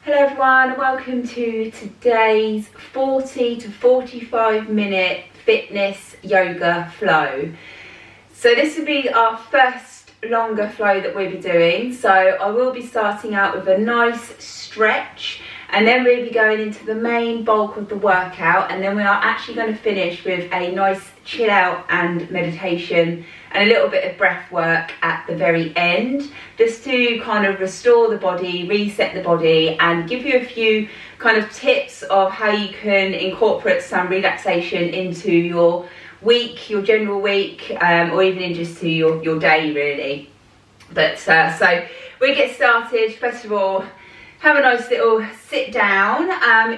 Hello everyone, and welcome to today's 40 to 45 minute fitness yoga flow. So this will be our first longer flow that we'll be doing. So I will be starting out with a nice stretch, and then we'll be going into the main bulk of the workout, and then we are actually going to finish with a nice chill out and meditation and a little bit of breath work at the very end, just to kind of restore the body, reset the body, and give you a few kind of tips of how you can incorporate some relaxation into your week, your general week, or even in just to your day really. But so we get started. First of all, have a nice little sit down.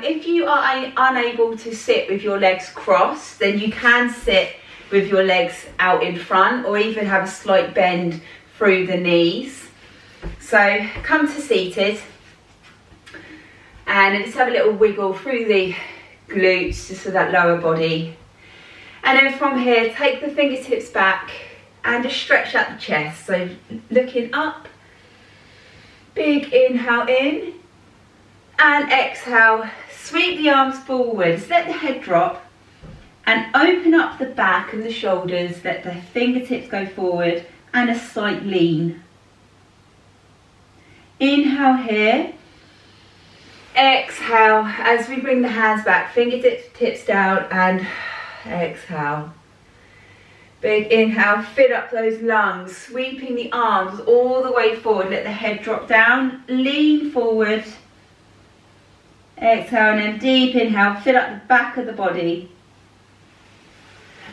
If you are unable to sit with your legs crossed, then you can sit with your legs out in front, or even have a slight bend through the knees. So come to seated, and then just have a little wiggle through the glutes, just for that lower body. And then from here, take the fingertips back and just stretch out the chest. So looking up, big inhale in, and exhale, sweep the arms forwards, let the head drop, and open up the back and the shoulders, let the fingertips go forward, and a slight lean. Inhale here, exhale as we bring the hands back, fingertips down, and exhale. Big inhale, fill up those lungs, sweeping the arms all the way forward, let the head drop down, lean forward, exhale, and then deep inhale, fill up the back of the body.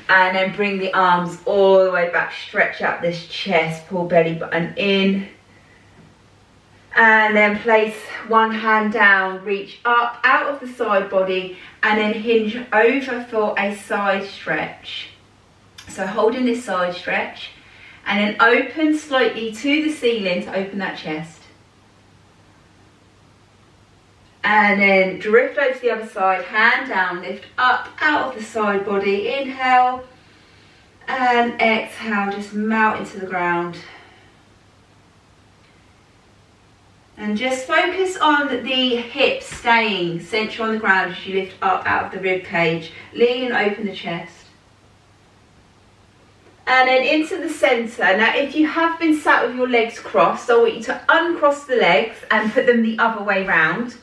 And then bring the arms all the way back, stretch out this chest, pull belly button in. And then place one hand down, reach up out of the side body, and then hinge over for a side stretch. So holding this side stretch, and then open slightly to the ceiling to open that chest. And then drift over to the other side, hand down, lift up out of the side body, inhale, and exhale, just melt into the ground. And just focus on the hips staying central on the ground as you lift up out of the rib cage, lean and open the chest. And then into the centre. Now if you have been sat with your legs crossed, I want you to uncross the legs and put them the other way round.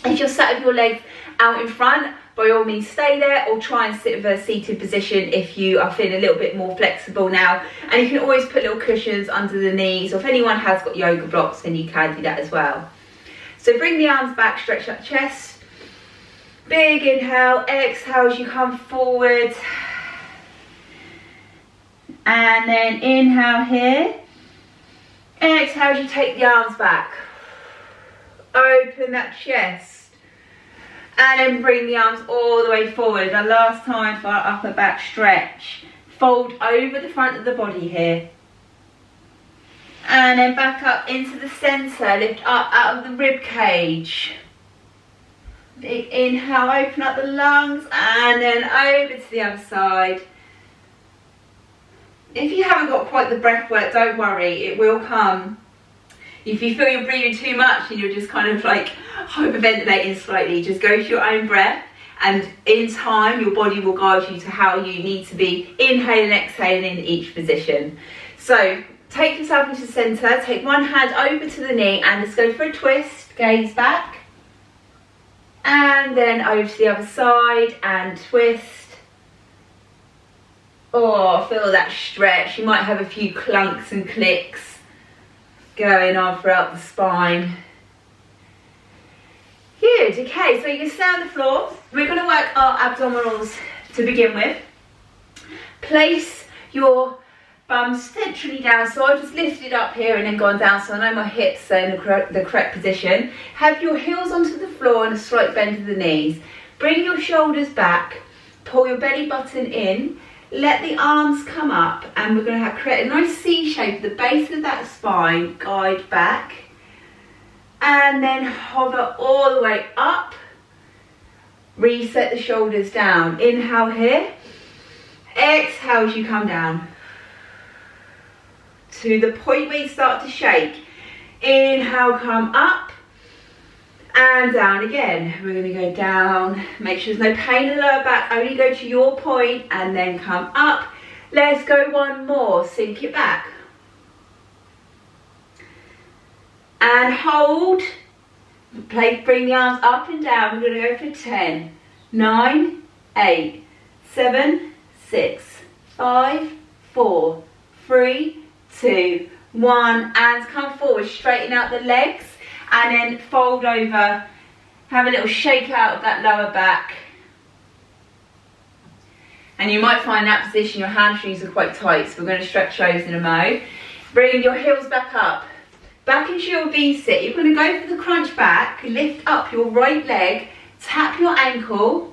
If you're sat with your legs out in front, by all means stay there, or try and sit with a seated position if you are feeling a little bit more flexible now. And you can always put little cushions under the knees, or if anyone has got yoga blocks, then you can do that as well. So bring the arms back, stretch out the chest. Big inhale, exhale as you come forward. And then inhale here. Exhale as you take the arms back. Open that chest. And then bring the arms all the way forward. And last time for our upper back stretch. Fold over the front of the body here. And then back up into the centre. Lift up out of the rib cage. Big inhale, open up the lungs. And then over to the other side. If you haven't got quite the breath work, don't worry, it will come. If you feel you're breathing too much and you're just kind of like hyperventilating slightly, just go to your own breath, and in time your body will guide you to how you need to be inhaling and exhaling in each position. So take yourself into the centre, take one hand over to the knee and just go for a twist, gaze back. And then over to the other side and twist. Oh, feel that stretch. You might have a few clunks and clicks going on throughout the spine. Good, okay, so you can stay on the floor. We're going to work our abdominals to begin with. Place your bum centrally down. So I've just lifted up here and then gone down, so I know my hips are in the correct position. Have your heels onto the floor and a slight bend of the knees. Bring your shoulders back, pull your belly button in. Let the arms come up, and we're going to create a nice C shape at the base of that spine, guide back, and then hover all the way up, reset the shoulders down. Inhale here, exhale as you come down to the point where you start to shake. Inhale, come up, And down again. We're going to go down, make sure there's no pain in the lower back, only go to your point and then come up. Let's go one more, sink it back. And hold, bring the arms up and down. We're going to go for 10, 9, 8, 7, 6, 5, 4, 3, 2, 1. And come forward, straighten out the legs. And then fold over, have a little shake out of that lower back. And you might find that position your hamstrings are quite tight, so we're going to stretch those in a mo. Bring your heels back up, back into your V-sit. You're going to go for the crunch back, lift up your right leg, tap your ankle,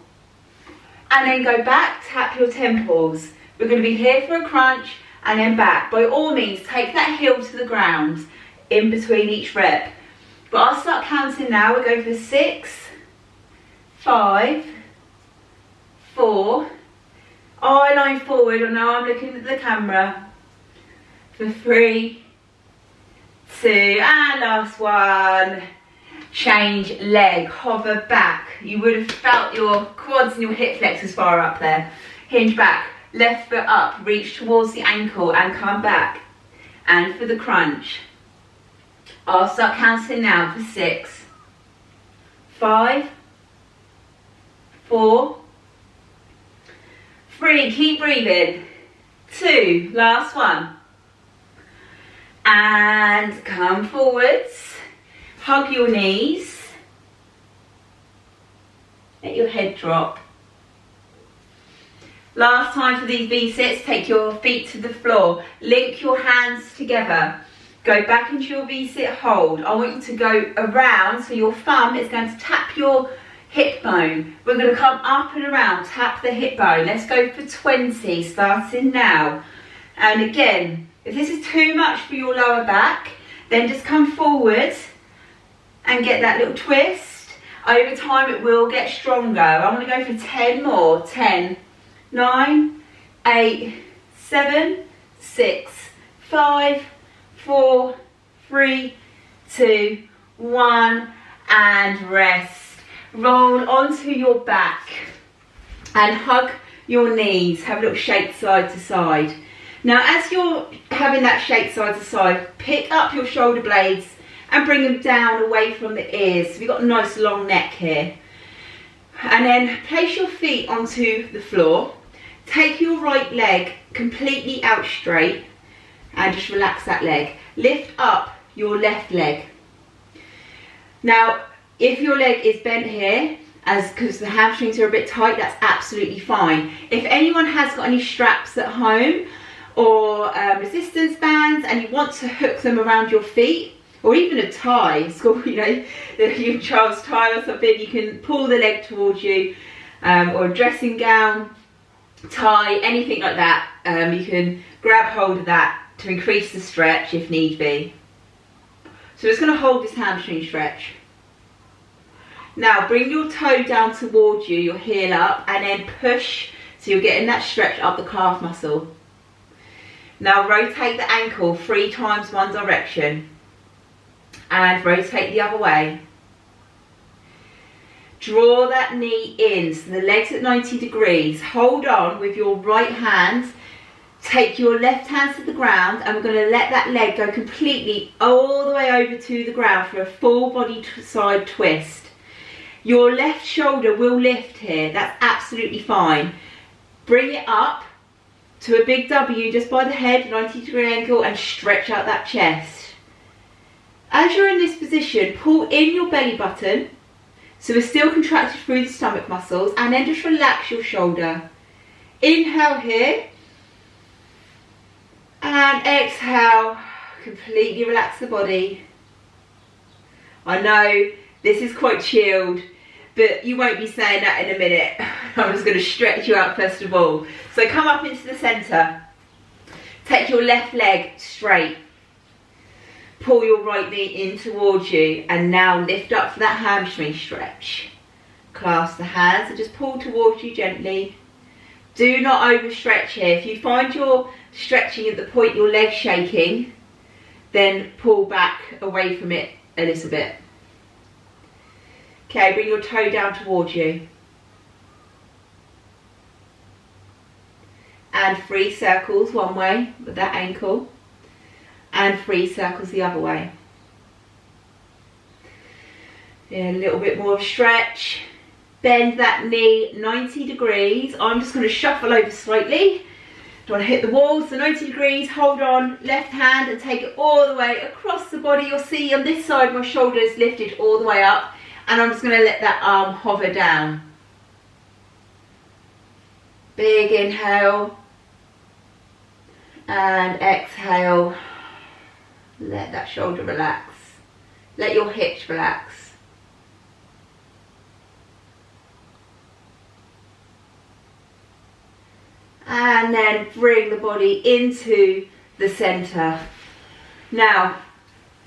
and then go back, tap your temples. We're going to be here for a crunch and then back. By all means, take that heel to the ground in between each rep. But I'll start counting now. We'll go for 6, 5, 4. Eye line forward. I know I'm looking at the camera. For 3, 2, and last one. Change leg. Hover back. You would have felt your quads and your hip flexors far up there. Hinge back. Left foot up. Reach towards the ankle and come back. And for the crunch. I'll start counting now for 6, 5, 4, 3, keep breathing, 2, last one, and come forwards, hug your knees, let your head drop. Last time for these V-sits, take your feet to the floor, link your hands together. Go back into your V-sit hold. I want you to go around, so your thumb is going to tap your hip bone. We're going to come up and around, tap the hip bone. Let's go for 20, starting now. And again, if this is too much for your lower back, then just come forward and get that little twist. Over time, it will get stronger. I'm going to go for 10 more. 10, 9, 8, 7, 6, 5, 4, 3, 2, 1, and rest. Roll onto your back and hug your knees. Have a little shake side to side. Now, as you're having that shake side to side, pick up your shoulder blades and bring them down away from the ears. So we've got a nice long neck here. And then place your feet onto the floor. Take your right leg completely out straight. And just relax that leg. Lift up your left leg. Now, if your leg is bent here, because the hamstrings are a bit tight, that's absolutely fine. If anyone has got any straps at home or resistance bands and you want to hook them around your feet, or even a tie, you know, your child's tie or something, you can pull the leg towards you, or a dressing gown, tie, anything like that. You can grab hold of that to increase the stretch if need be. So we're just going to hold this hamstring stretch. Now bring your toe down towards you, your heel up, and then push so you're getting that stretch up the calf muscle. Now rotate the ankle 3 times one direction and rotate the other way. Draw that knee in so the leg's at 90 degrees. Hold on with your right hand. Take your left hand to the ground and we're going to let that leg go completely all the way over to the ground for a full body side twist. Your left shoulder will lift here, that's absolutely fine. Bring it up to a big W just by the head, 90-degree angle, and stretch out that chest. As you're in this position, pull in your belly button, so we're still contracted through the stomach muscles, and then just relax your shoulder. Inhale here, and exhale, completely relax the body. I know this is quite chilled, but you won't be saying that in a minute. I'm just going to stretch you out first of all. So come up into the centre. Take your left leg straight. Pull your right knee in towards you and now lift up for that hamstring stretch. Clasp the hands and just pull towards you gently. Do not overstretch here. If you find you're stretching at the point your leg's shaking, then pull back away from it a little bit. Okay, bring your toe down towards you. And 3 circles one way with that ankle. And 3 circles the other way. Yeah, a little bit more stretch. Bend that knee 90 degrees. I'm just going to shuffle over slightly. Don't want to hit the wall, so 90 degrees, hold on, left hand and take it all the way across the body. You'll see on this side my shoulders lifted all the way up, and I'm just going to let that arm hover down. Big inhale and exhale. Let that shoulder relax. Let your hips relax. And then bring the body into the centre. Now,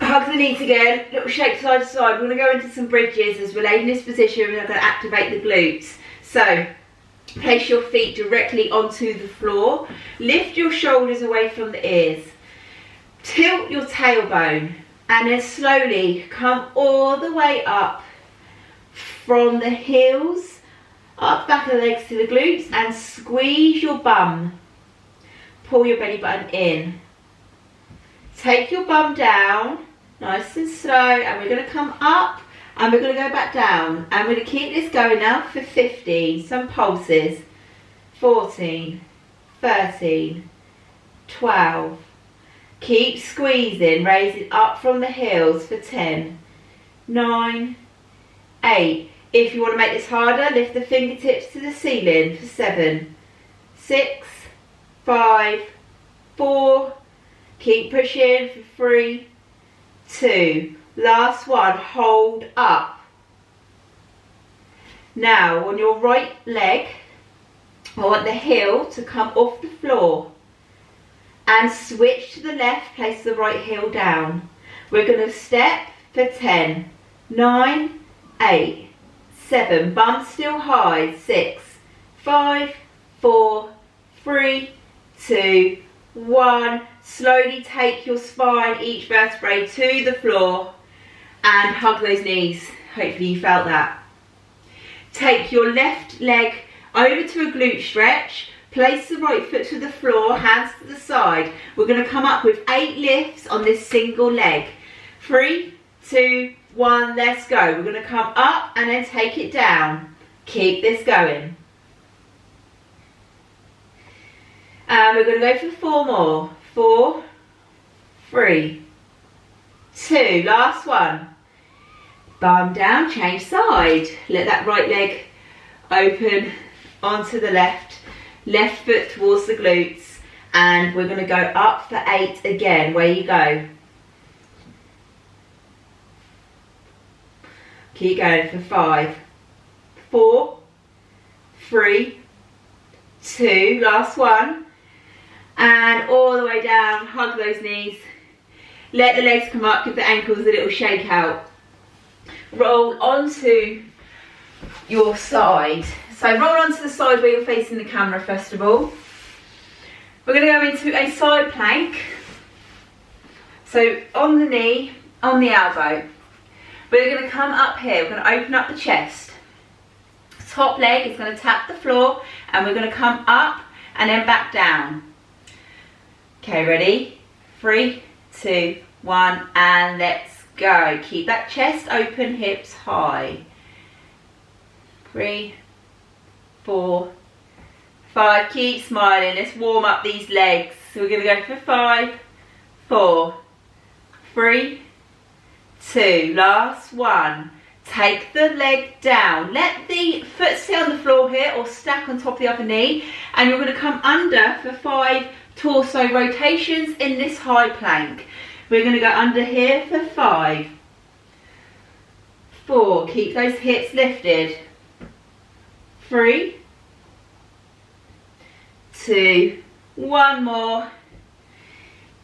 hug the knees again, little shake side to side. We're going to go into some bridges as we're laid in this position. We're going to activate the glutes. So, place your feet directly onto the floor. Lift your shoulders away from the ears. Tilt your tailbone. And then slowly come all the way up from the heels, up back of the legs to the glutes, and squeeze your bum. Pull your belly button in. Take your bum down, nice and slow, and we're going to come up and we're going to go back down. And we're going to keep this going now for 15, some pulses. 14, 13, 12. Keep squeezing, raise it up from the heels for 10, 9, 8. If you want to make this harder, lift the fingertips to the ceiling for 7, 6, 5, 4. Keep pushing for 3, 2. Last one, hold up. Now on your right leg, I want the heel to come off the floor. And switch to the left, place the right heel down. We're going to step for 10, 9, 8. 7, bum still high, 6, 5, 4, 3, 2, 1. Slowly take your spine, each vertebrae to the floor and hug those knees. Hopefully you felt that. Take your left leg over to a glute stretch. Place the right foot to the floor, hands to the side. We're going to come up with 8 lifts on this single leg. 3, 2, 1, let's go. We're going to come up and then take it down. Keep this going. And we're going to go for 4 more. 4, 3, 2, last one. Bum down, change side. Let that right leg open onto the left. Left foot towards the glutes. And we're going to go up for 8 again. Where you go. Keep going for 5, 4, 3, 2, last one. And all the way down, hug those knees. Let the legs come up, give the ankles a little shake out. Roll onto your side. So roll onto the side where you're facing the camera first of all. We're going to go into a side plank. So on the knee, on the elbow. We're going to come up here, we're going to open up the chest. Top leg is going to tap the floor and we're going to come up and then back down. Okay, ready? 3, 2, 1 and let's go. Keep that chest open, hips high. 3, 4, 5. Keep smiling. Let's warm up these legs. So we're going to go for 5, 4, 3, 2, last one. Take the leg down. Let the foot sit on the floor here or stack on top of the other knee. And you're going to come under for 5 torso rotations in this high plank. We're going to go under here for 5, 4. Keep those hips lifted. 3, 2, 1 more.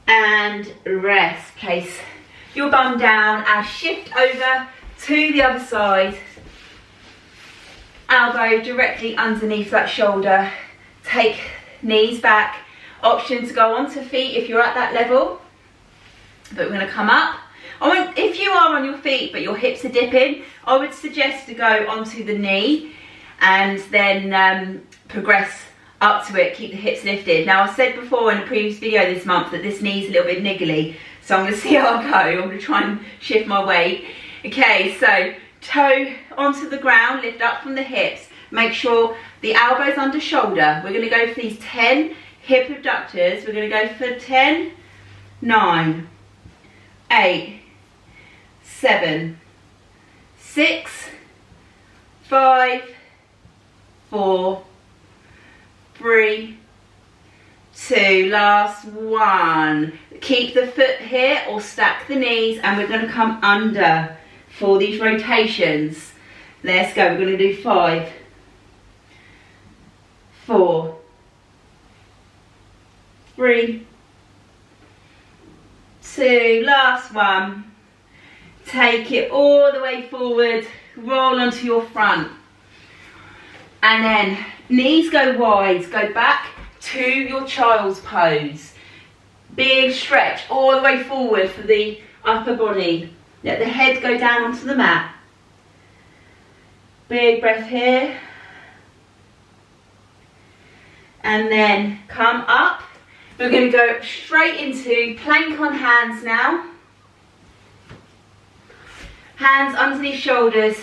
And rest. Place your bum down and shift over to the other side. Elbow directly underneath that shoulder. Take knees back. Option to go onto feet if you're at that level. But we're going to come up. If you are on your feet but your hips are dipping, I would suggest to go onto the knee and then progress up to it, keep the hips lifted. Now, I said before in a previous video this month that this knee's a little bit niggly, so I'm going to see how I go. I'm going to try and shift my weight. Okay, so toe onto the ground, lift up from the hips. Make sure the elbow's under shoulder. We're going to go for these 10 hip abductors. We're going to go for 10, 9, 8, 7, 6, 5, 4, 3, 2, last one. Keep the foot here or stack the knees, and we're going to come under for these rotations. Let's go. We're going to do 5, 4, 3, 2, last one. Take it all the way forward, roll onto your front, and then knees go wide, go back to your child's pose. Big stretch all the way forward for the upper body. Let the head go down onto the mat. Big breath here. And then come up. We're going to go straight into plank on hands now. Hands underneath shoulders,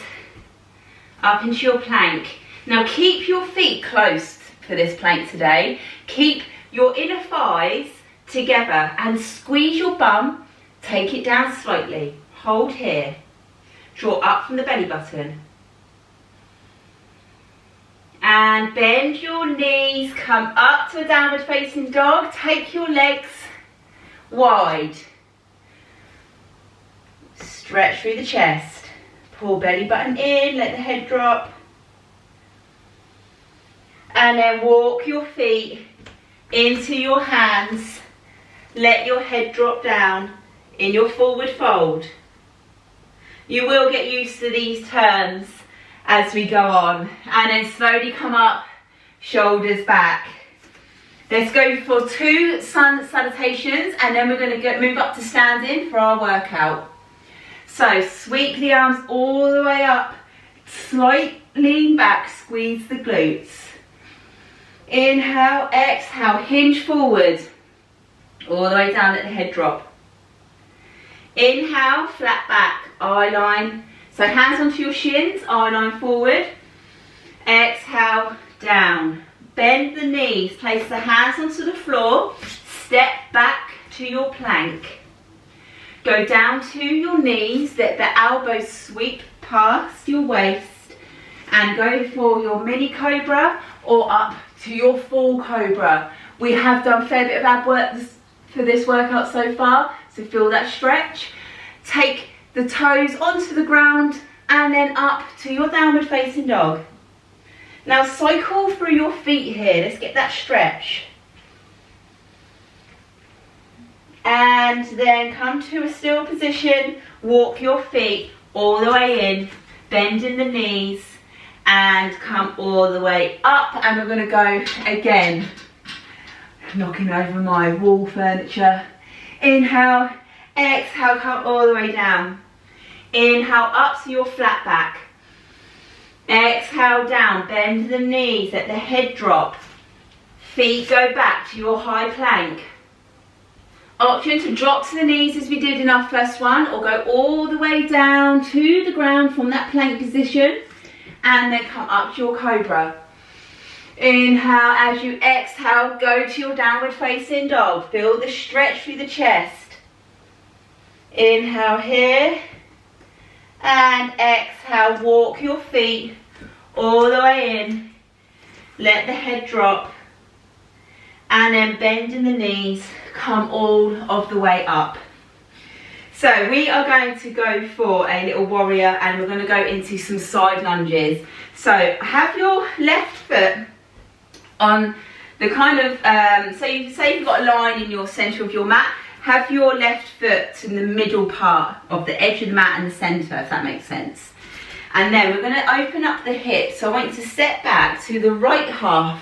up into your plank. Now keep your feet close for this plank today. Keep your inner thighs together and squeeze your bum. Take it down slightly. Hold here. Draw up from the belly button. And bend your knees. Come up to a downward facing dog. Take your legs wide. Stretch through the chest. Pull belly button in. Let the head drop. And then walk your feet into your hands. Let your head drop down in your forward fold. You will get used to these turns as we go on. And then slowly come up, shoulders back. Let's go for 2 sun salutations, and then we're going to move up to standing for our workout. So sweep the arms all the way up, slight lean back, squeeze the glutes. Inhale, exhale, hinge forward, all the way down, let the head drop. Inhale, flat back, eye line. So hands onto your shins, eye line forward. Exhale, down. Bend the knees, place the hands onto the floor, step back to your plank. Go down to your knees, let the elbows sweep past your waist, and go for your mini cobra or up to your full cobra. We have done a fair bit of ab work for this workout so far, so feel that stretch. Take the toes onto the ground and then up to your downward facing dog. Now cycle through your feet here, let's get that stretch. And then come to a still position, walk your feet all the way in, bending the knees, and come all the way up. And we're going to go again, knocking over my wall furniture. Inhale, exhale, come all the way down. Inhale up to your flat back. Exhale down, bend the knees, let the head drop. Feet go back to your high plank. Option to drop to the knees as we did in our first one, or go all the way down to the ground from that plank position, and then come up to your cobra. Inhale, as you exhale, go to your downward facing dog. Feel the stretch through the chest. Inhale here, and exhale, walk your feet all the way in. Let the head drop, and then bending the knees, come all of the way up. So we are going to go for a little warrior, and we're going to go into some side lunges. So have your left foot on the kind of, say you've got a line in your centre of your mat, have your left foot in the middle part of the edge of the mat and the centre, if that makes sense. And then we're going to open up the hips. So I want you to step back to the right half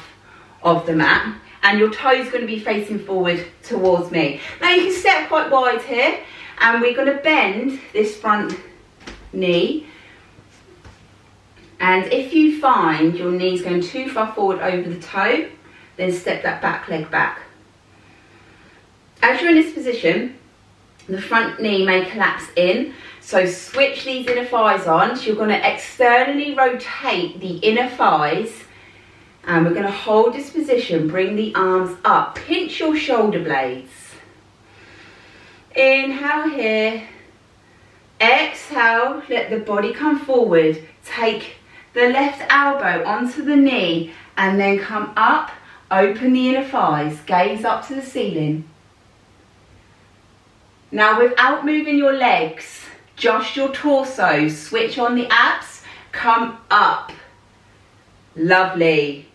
of the mat, and your toes going to be facing forward towards me. Now you can step quite wide here, And we're going to bend this front knee. And if you find your knee's going too far forward over the toe, then step that back leg back. As you're in this position, the front knee may collapse in, so switch these inner thighs on. So you're going to externally rotate the inner thighs, and we're going to hold this position, bring the arms up, pinch your shoulder blades. Inhale here, exhale, let the body come forward, take the left elbow onto the knee and then come up, open the inner thighs, gaze up to the ceiling. Now without moving your legs, just your torso, switch on the abs, come up. Lovely.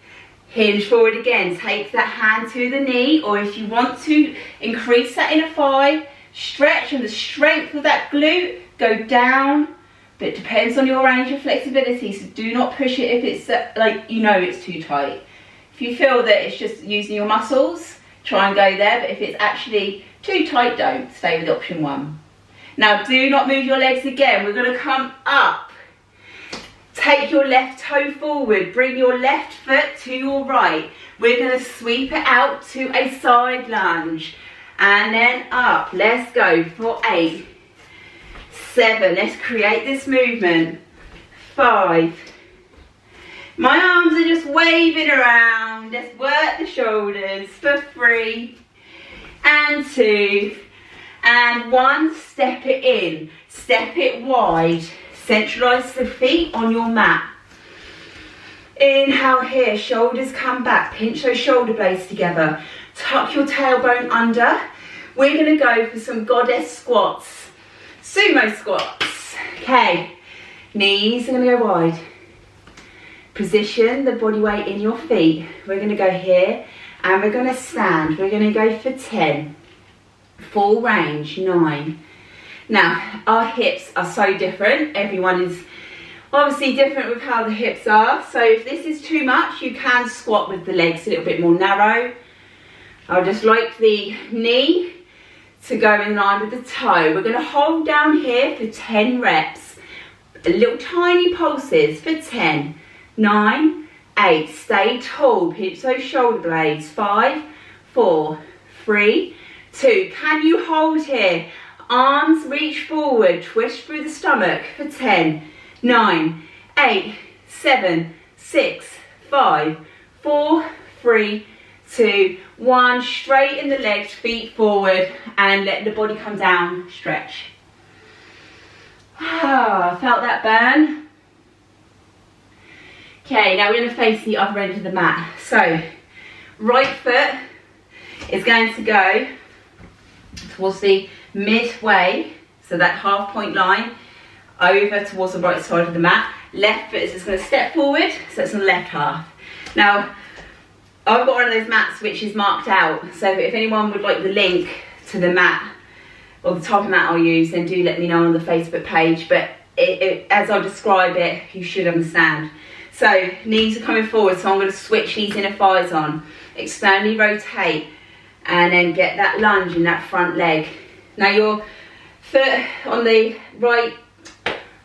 Hinge forward again, take that hand to the knee, or if you want to increase that inner thigh, stretch and the strength of that glute, go down. But it depends on your range of flexibility, so do not push it if it's like you know it's too tight. If you feel that it's just using your muscles, try and go there, but if it's actually too tight, don't. Stay with option 1. Now do not move your legs again. We're going to come up. Take your left toe forward, bring your left foot to your right. We're going to sweep it out to a side lunge and then up. Let's go for 8, 7, let's create this movement. 5, my arms are just waving around, let's work the shoulders for 3, and 2, and 1, step it in, step it wide, centralize the feet on your mat. Inhale here, shoulders come back, pinch those shoulder blades together, tuck your tailbone under. We're going to go for some goddess squats. Sumo squats. Okay, knees are going to go wide. Position the body weight in your feet. We're going to go here and we're going to stand. We're going to go for 10. Full range, 9. Now, our hips are so different. Everyone is obviously different with how the hips are. So if this is too much, you can squat with the legs a little bit more narrow. I'll just like the knee to go in line with the toe. We're going to hold down here for 10 reps. Little tiny pulses for 10, 9, 8. Stay tall. Pinch those shoulder blades. 5, 4, 3, 2. Can you hold here? Arms reach forward. Twist through the stomach for 10, 9, 8, 7, 6, 5, 4, 3, 2, 1. Straighten the legs, feet forward, and let the body come down. Stretch. Ah, felt that burn? Okay, now we're going to face the other end of the mat. So, right foot is going to go towards the midway, so that half point line, over towards the right side of the mat. Left foot is just going to step forward, so it's on the left half. Now, I've got one of those mats which is marked out, so if anyone would like the link to the mat or the type of mat I'll use, then do let me know on the Facebook page, but as I describe it, you should understand. So knees are coming forward, so I'm going to switch these inner thighs on, externally rotate, and then get that lunge in that front leg. Now your foot on the right,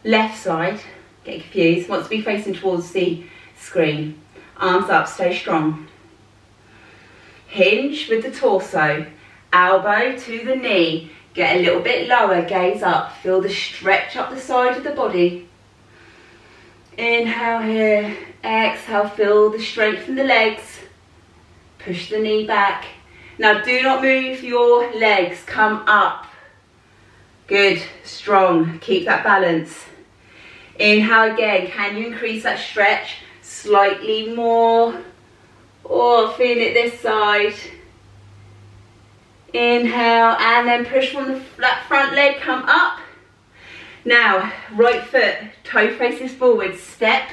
left side, get confused, wants to be facing towards the screen. Arms up, stay strong. Hinge with the torso, elbow to the knee, get a little bit lower, gaze up, feel the stretch up the side of the body. Inhale here, exhale, feel the strength in the legs, push the knee back. Now do not move your legs, come up. Good, strong, keep that balance. Inhale again, can you increase that stretch slightly more? Or feel it this side. Inhale and then push from the flat front leg, come up. Now, right foot, toe faces forward, step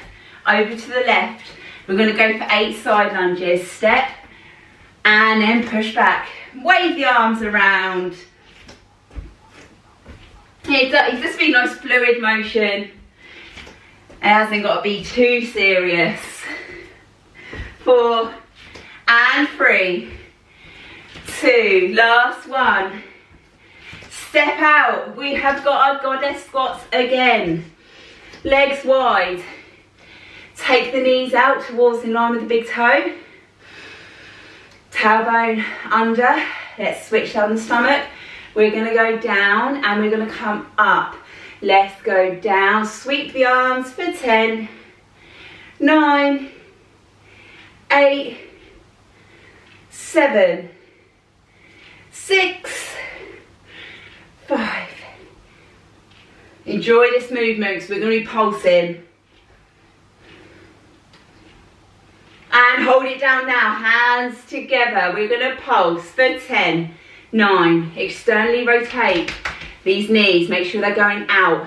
over to the left. We're going to go for 8 side lunges. Step and then push back. Wave the arms around. It's just be nice fluid motion. It hasn't got to be too serious. 4 and 3, 2, last one. Step out. We have got our goddess squats again. Legs wide. Take the knees out towards in line with the big toe. Tailbone under. Let's switch down the stomach. We're going to go down and we're going to come up. Let's go down. Sweep the arms for 10, 9, 8, 7, 6, 5. Enjoy this movement because we're going to be pulsing. And hold it down now, hands together. We're going to pulse for 10, 9. Externally rotate these knees. Make sure they're going out.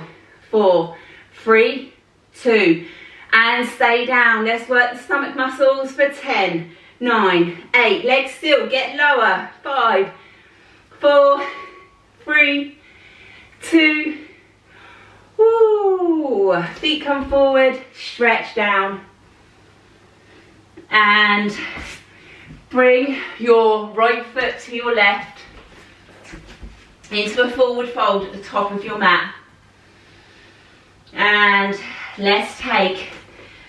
4, 3, 2. And stay down. Let's work the stomach muscles for 10, 9, 8. Legs still. Get lower. 5, 4, 3, 2. Woo. Feet come forward. Stretch down. And bring your right foot to your left into a forward fold at the top of your mat. And let's take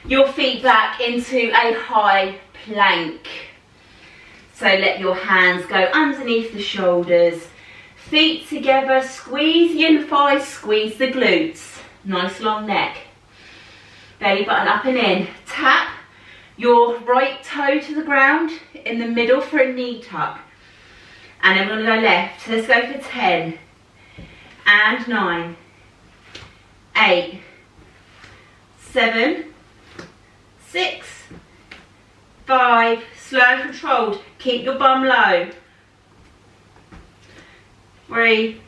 your feet back into a high plank. So let your hands go underneath the shoulders. Feet together, squeeze the inner thighs, squeeze the glutes. Nice long neck. Belly button up and in. Tap your right toe to the ground in the middle for a knee tuck. And then we're going to go left. Let's go for 10 and 9, 8, 7, 6, 5. Slow and controlled. Keep your bum low. 3,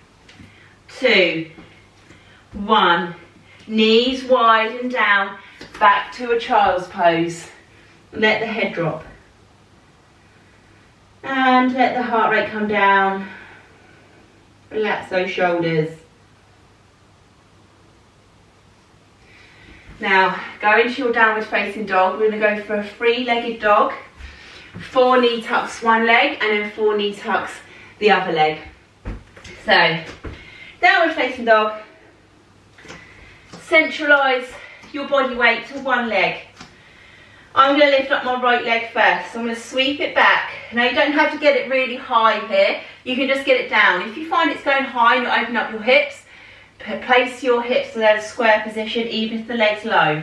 2, 1. Knees wide and down. Back to a child's pose. Let the head drop. And let the heart rate come down. Relax those shoulders. Now, go into your downward facing dog. We're going to go for a 3-legged dog. 4 knee tucks one leg and then 4 knee tucks the other leg. So, downward facing dog. Centralise your body weight to one leg. I'm going to lift up my right leg first. So I'm going to sweep it back. Now you don't have to get it really high here. You can just get it down. If you find it's going high and you open up your hips, place your hips in a square position even if the leg's low.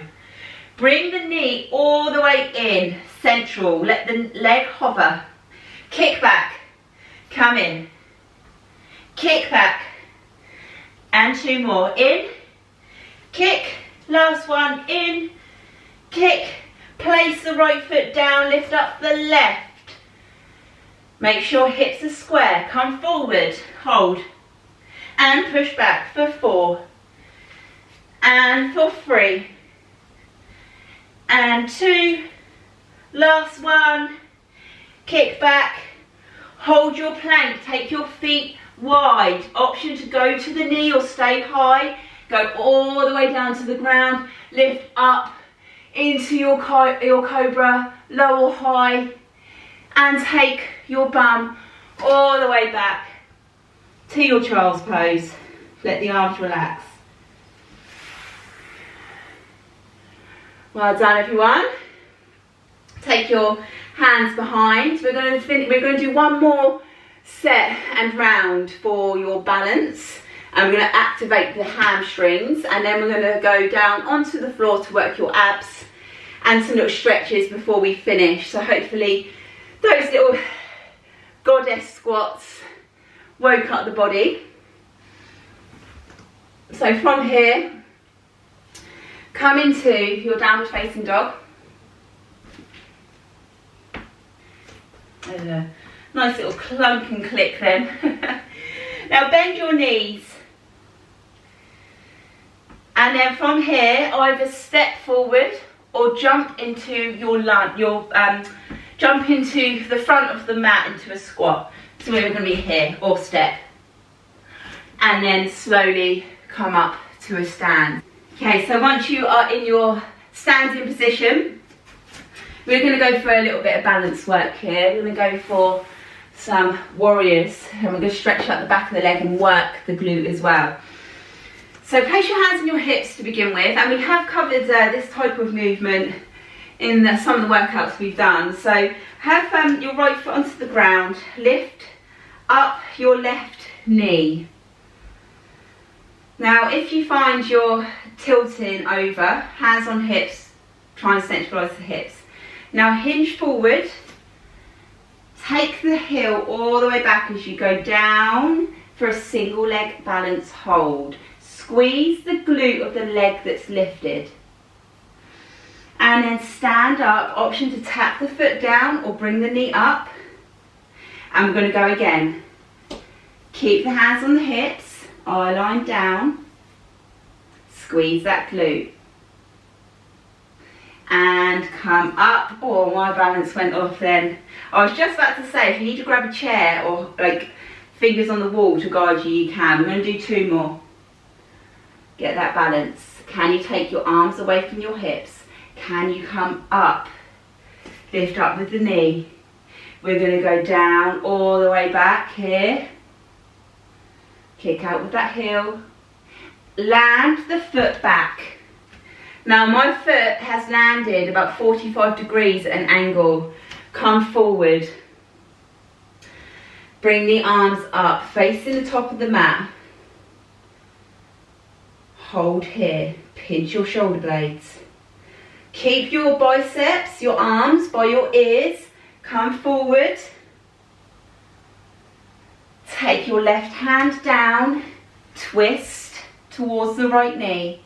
Bring the knee all the way in, central. Let the leg hover. Kick back. Come in. Kick back. And 2 more. In. Kick. Last one. In. Kick. Place the right foot down, lift up the left. Make sure hips are square. Come forward, hold. And push back for 4. And for 3. And 2. Last one. Kick back. Hold your plank. Take your feet wide. Option to go to the knee or stay high. Go all the way down to the ground. Lift up into your cobra, low or high, and take your bum all the way back to your child's pose. Let the arms relax. Well done, everyone. Take your hands behind. We're going to do one more set and round for your balance. And we're going to activate the hamstrings, and then we're going to go down onto the floor to work your abs and some little stretches before we finish. So hopefully those little goddess squats woke up the body. So from here, come into your downward facing dog. There's a nice little clunk and click then. Now bend your knees. And then from here, either step forward or jump into jump into the front of the mat into a squat. So we're going to be here, or step. And then slowly come up to a stand. Okay, so once you are in your standing position, we're going to go for a little bit of balance work here. We're going to go for some warriors, and we're going to stretch out the back of the leg and work the glute as well. So place your hands on your hips to begin with, and we have covered this type of movement in some of the workouts we've done. So have your right foot onto the ground, lift up your left knee. Now if you find you're tilting over, hands on hips, try and centralise the hips. Now hinge forward, take the heel all the way back as you go down for a single leg balance hold. Squeeze the glute of the leg that's lifted. And then stand up, option to tap the foot down or bring the knee up. And we're going to go again. Keep the hands on the hips, eye line down. Squeeze that glute. And come up. Oh, my balance went off then. I was just about to say, if you need to grab a chair or like fingers on the wall to guide you, you can. We're going to do 2 more. Get that balance. Can you take your arms away from your hips? Can you come up? Lift up with the knee. We're going to go down all the way back here. Kick out with that heel. Land the foot back. Now my foot has landed about 45 degrees at an angle. Come forward. Bring the arms up, facing the top of the mat. Hold here, pinch your shoulder blades. Keep your biceps, your arms by your ears. Come forward. Take your left hand down, twist towards the right knee.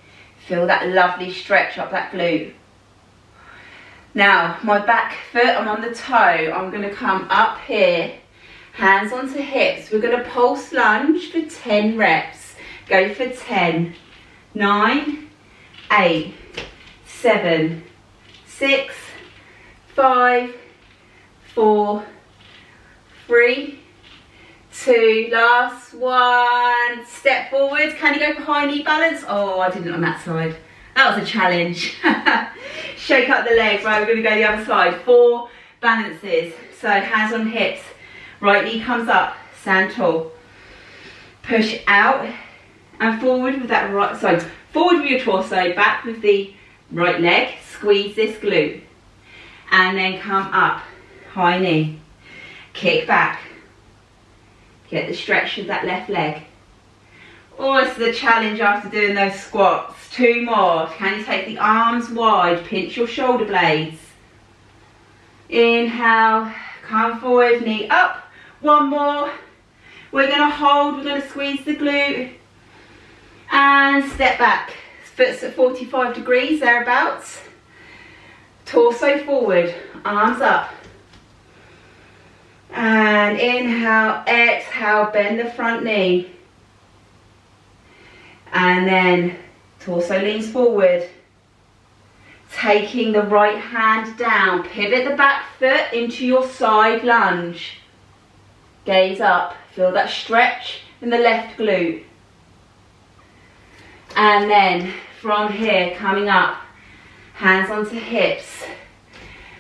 Feel that lovely stretch up that glute. Now, my back foot, I'm on the toe. I'm going to come up here, hands onto hips. We're going to pulse lunge for 10 reps. Go for 10. 9, 8, 7, 6, 5, 4, 3, 2, last one. Step forward. Can you go for high knee balance? Oh, I didn't on that side. That was a challenge. Shake up the legs. Right, we're going to go the other side. 4 balances. So hands on hips. Right knee comes up. Stand tall. Push out and forward with that right side. Forward with your torso, back with the right leg. Squeeze this glute. And then come up. High knee. Kick back. Get the stretch of that left leg. Oh, it's the challenge after doing those squats. 2 more. Can you take the arms wide? Pinch your shoulder blades. Inhale. Come forward. Knee up. 1 more. We're going to hold. We're going to squeeze the glute. And step back. Foot's at 45 degrees, thereabouts. Torso forward. Arms up. And inhale. Exhale. Bend the front knee. And then torso leans forward. Taking the right hand down. Pivot the back foot into your side lunge. Gaze up. Feel that stretch in the left glute. And then from here, coming up, hands onto hips.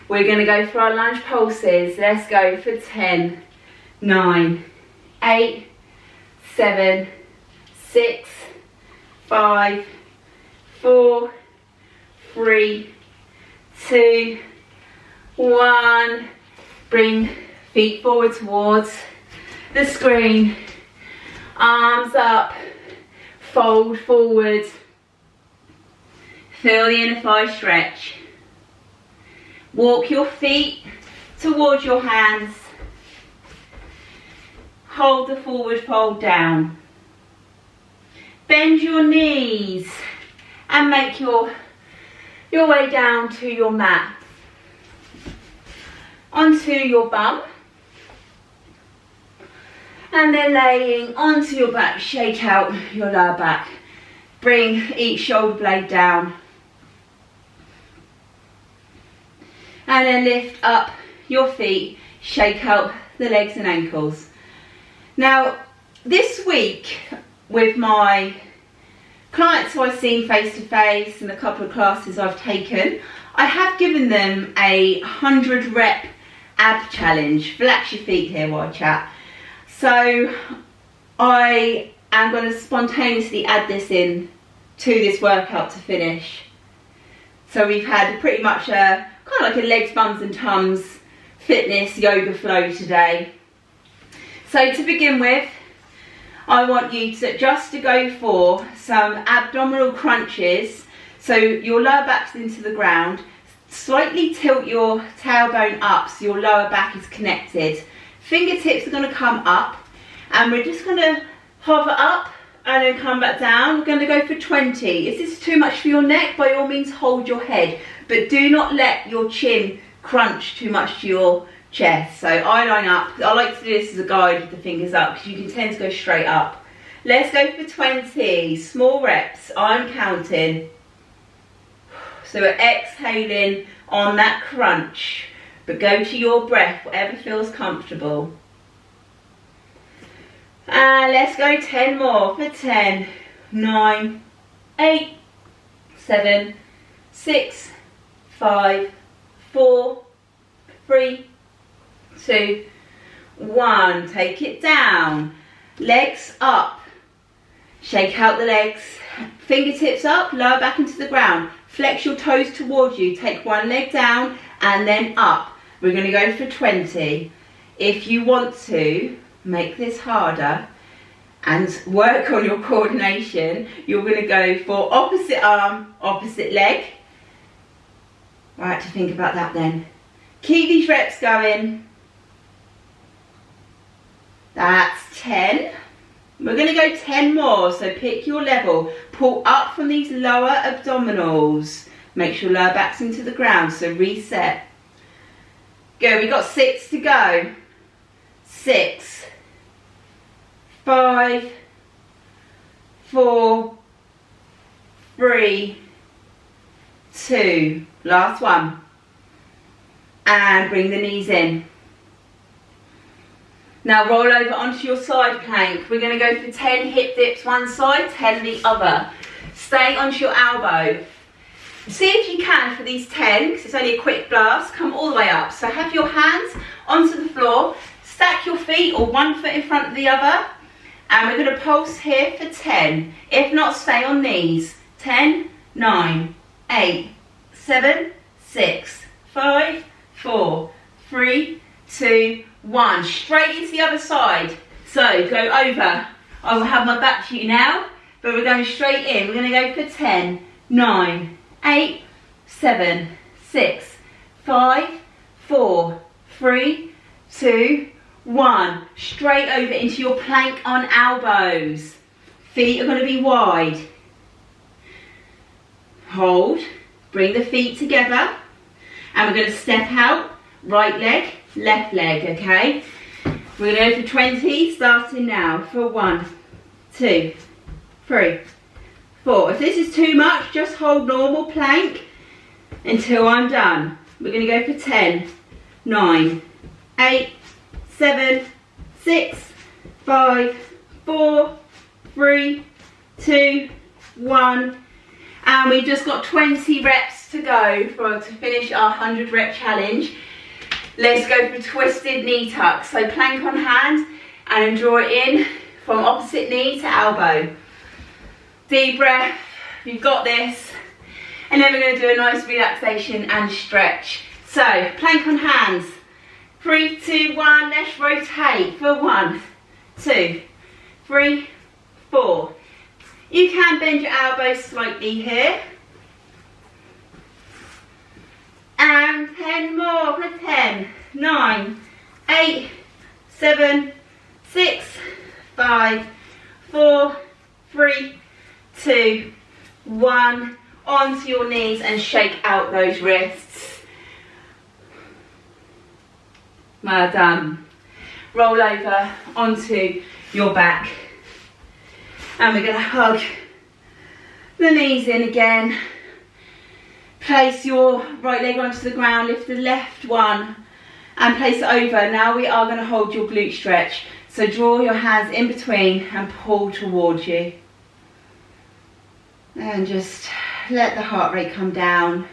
We're going to go for our lunge pulses. Let's go for 10, 9, 8, 7, 6, 5, 4, 3, 2, 1. Bring feet forward towards the screen. Arms up. Fold forward. Feel the inner thigh stretch. Walk your feet towards your hands. Hold the forward fold down. Bend your knees and make your way down to your mat. Onto your bum. And then laying onto your back, shake out your lower back. Bring each shoulder blade down. And then lift up your feet, shake out the legs and ankles. Now, this week with my clients who I've seen face to face and a couple of classes I've taken, I have given them a 100 rep ab challenge. Relax your feet here while I chat. So I am going to spontaneously add this in to this workout to finish. So we've had pretty much a kind of like a legs, bums and tums fitness yoga flow today. So to begin with, I want you to go for some abdominal crunches. So your lower back's into the ground. Slightly tilt your tailbone up so your lower back is connected. Fingertips are going to come up, and we're just going to hover up and then come back down. We're going to go for 20. If this is too much for your neck, by all means hold your head, but do not let your chin crunch too much to your chest. So I line up. I like to do this as a guide with the fingers up because you can tend to go straight up. Let's go for 20 small reps. I'm counting. So we're exhaling on that crunch, but go to your breath, whatever feels comfortable. And let's go 10 more for 10, 9, 8, 7, 6, 5, 4, 3, 2, 1. Take it down. Legs up. Shake out the legs. Fingertips up, lower back into the ground. Flex your toes towards you. Take one leg down and then up. We're going to go for 20. If you want to make this harder and work on your coordination, you're going to go for opposite arm, opposite leg. Right, to think about that then. Keep these reps going. That's 10. We're going to go 10 more, so pick your level. Pull up from these lower abdominals. Make sure lower back's into the ground, so reset. Go, we've got 6 to go. 6, 5, 4, 3, 2. Last one. And bring the knees in. Now roll over onto your side plank. We're going to go for 10 hip dips one side, 10 the other. Stay onto your elbow. See if you can for these 10, because it's only a quick blast, come all the way up. So have your hands onto the floor, stack your feet or one foot in front of the other, and we're going to pulse here for 10. If not, stay on knees. 10, 9, 8, 7, 6, 5, 4, 3, 2, 1. Straight into the other side. So go over. I will have my back to you now, but we're going straight in. We're going to go for 10, 9, 8, 7, 6, 5, 4, 3, 2, 1. Straight over into your plank on elbows. Feet are going to be wide. Hold. Bring the feet together. And we're going to step out. Right leg, left leg, okay? We're going to go for 20, starting now. For 1, 2, 3, 4. If this is too much, just hold normal plank until I'm done. We're going to go for 10, 9, 8, 7, 6, 5, 4, 3, 2, 1. And we've just got 20 reps to go to finish our 100 rep challenge. Let's go for twisted knee tuck. So plank on hand and then draw it in from opposite knee to elbow. Deep breath, you've got this. And then we're going to do a nice relaxation and stretch. So plank on hands. 3, 2, 1, let's rotate for 1, 2, 3, 4. You can bend your elbows slightly here. And 10 more for 10, 9, 8, 7, 6, 5, 4, 3, 2, 1. Onto your knees and shake out those wrists. Well done. Roll over onto your back. And we're going to hug the knees in again. Place your right leg onto the ground, lift the left one and place it over. Now we are going to hold your glute stretch. So draw your hands in between and pull towards you. And just let the heart rate come down.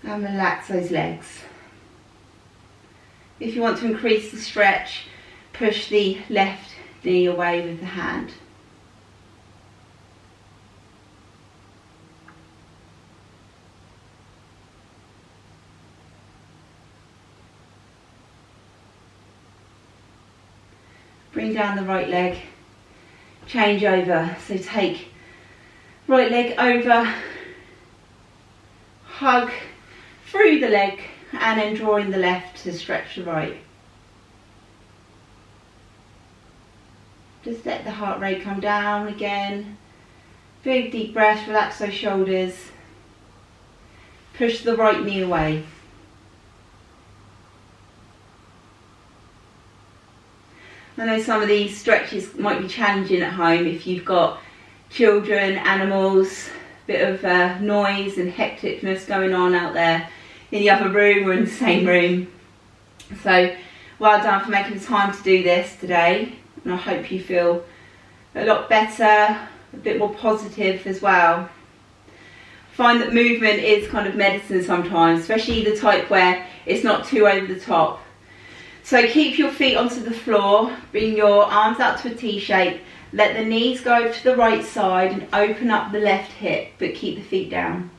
And relax those legs. If you want to increase the stretch, push the left knee away with the hand. Bring down the right leg, change over. So take right leg over, hug through the leg, and then drawing the left to stretch the right. Just let the heart rate come down again. Big deep breath, relax those shoulders. Push the right knee away. I know some of these stretches might be challenging at home if you've got children, animals, a bit of noise and hecticness going on out there in the other room or in the same room. So well done for making the time to do this today, and I hope you feel a lot better, a bit more positive as well. Find that movement is kind of medicine sometimes, especially the type where it's not too over the top. So keep your feet onto the floor, bring your arms out to a T shape, let the knees go over to the right side and open up the left hip, but keep the feet down.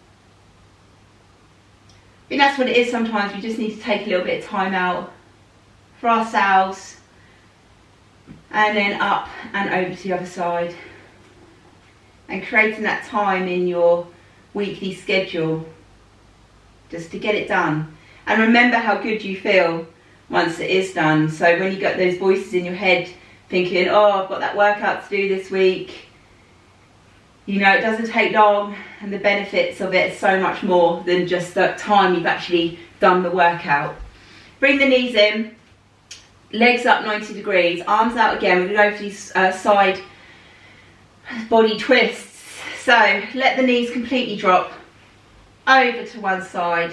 I think that's what it is sometimes, we just need to take a little bit of time out for ourselves, and then up and over to the other side. And creating that time in your weekly schedule just to get it done. And remember how good you feel once it is done. So when you get those voices in your head thinking, oh, I've got that workout to do this week, you know, it doesn't take long, and the benefits of it are so much more than just that time you've actually done the workout. Bring the knees in, legs up 90 degrees, arms out again. We're going to go for these side body twists. So let the knees completely drop over to one side.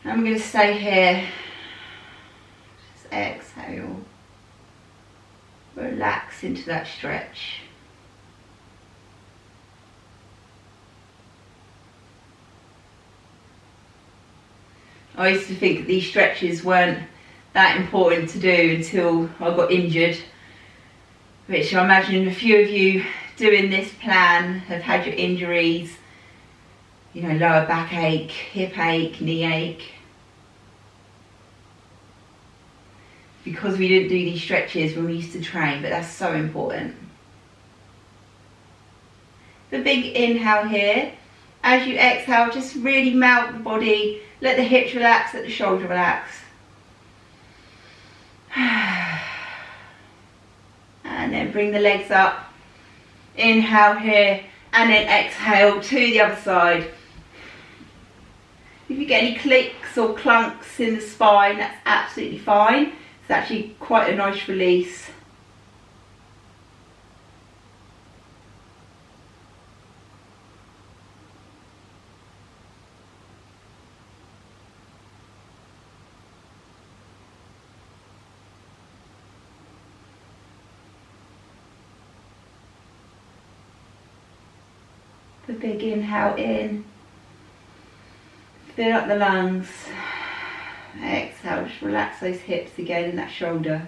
I'm going to stay here. Just exhale. Relax into that stretch. I used to think that these stretches weren't that important to do until I got injured, which I imagine a few of you doing this plan have had your injuries, you know, lower back ache, hip ache, knee ache. Because we didn't do these stretches when we used to train, but that's so important. The big inhale here. As you exhale, just really melt the body. Let the hips relax, let the shoulder relax. And then bring the legs up. Inhale here, and then exhale to the other side. If you get any clicks or clunks in the spine, that's absolutely fine. It's actually quite a nice release. The big inhale in, fill up the lungs. Exhale, just relax those hips again and that shoulder.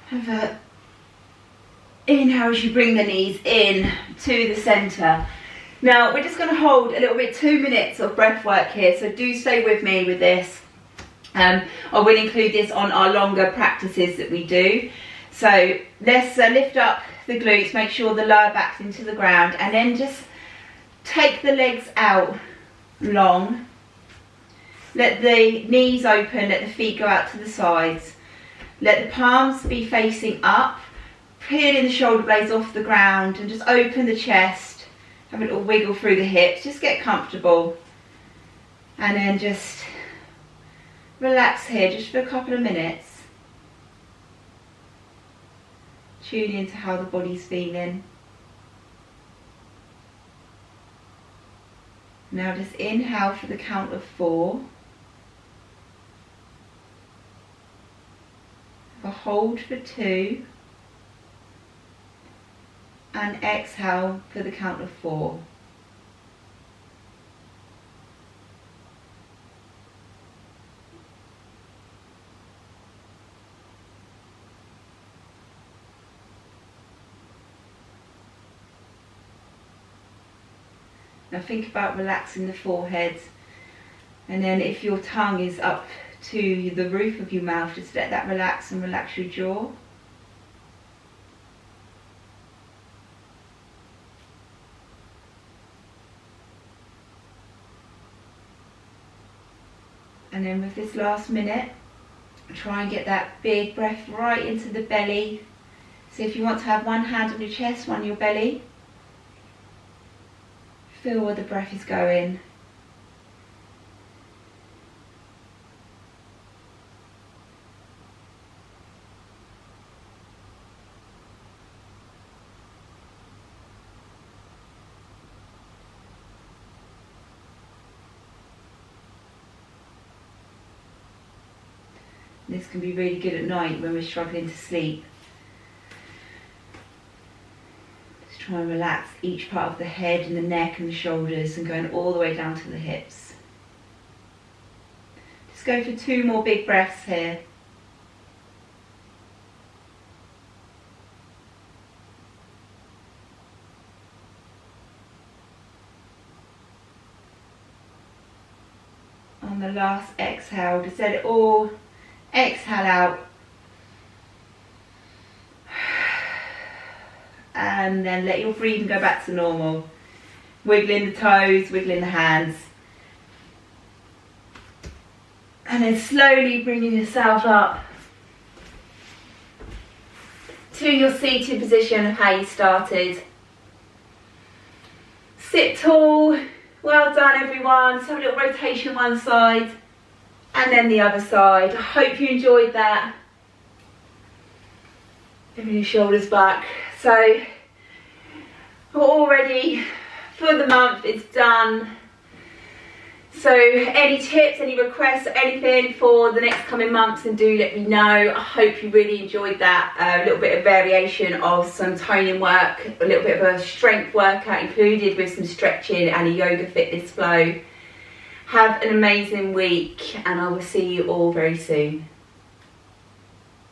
Have a inhale as you bring the knees in to the centre. Now we're just going to hold a little bit, 2 minutes of breath work here, so do stay with me with this. I will include this on our longer practices that we do. So let's lift up the glutes, make sure the lower back's into the ground, and then just take the legs out long. Let the knees open, let the feet go out to the sides. Let the palms be facing up, peeling the shoulder blades off the ground, and just open the chest. Have a little wiggle through the hips, just get comfortable. And then just relax here just for a couple of minutes. Tune into how the body's feeling. Now just inhale for the count of 4. Have a hold for 2 and exhale for the count of 4. Now think about relaxing the forehead, and then if your tongue is up to the roof of your mouth, just let that relax and relax your jaw. And then with this last minute, try and get that big breath right into the belly. So if you want to have one hand on your chest, one on your belly, feel where the breath is going. This can be really good at night when we're struggling to sleep. Just try and relax each part of the head and the neck and the shoulders, and going all the way down to the hips. Just go for 2 more big breaths here. On the last exhale, just let it all exhale out, and then let your breathing go back to normal. Wiggling the toes, wiggling the hands, and then slowly bringing yourself up to your seated position of how you started. Sit tall. Well done everyone. Just have a little rotation one side and then the other side. I hope you enjoyed that. Bring your shoulders back. So we're all ready for the month. It's done. So any tips, any requests, anything for the next coming months, then do let me know. I hope you really enjoyed that. A little bit of variation of some toning work, a little bit of a strength workout included with some stretching and a yoga fitness flow. Have an amazing week, and I will see you all very soon.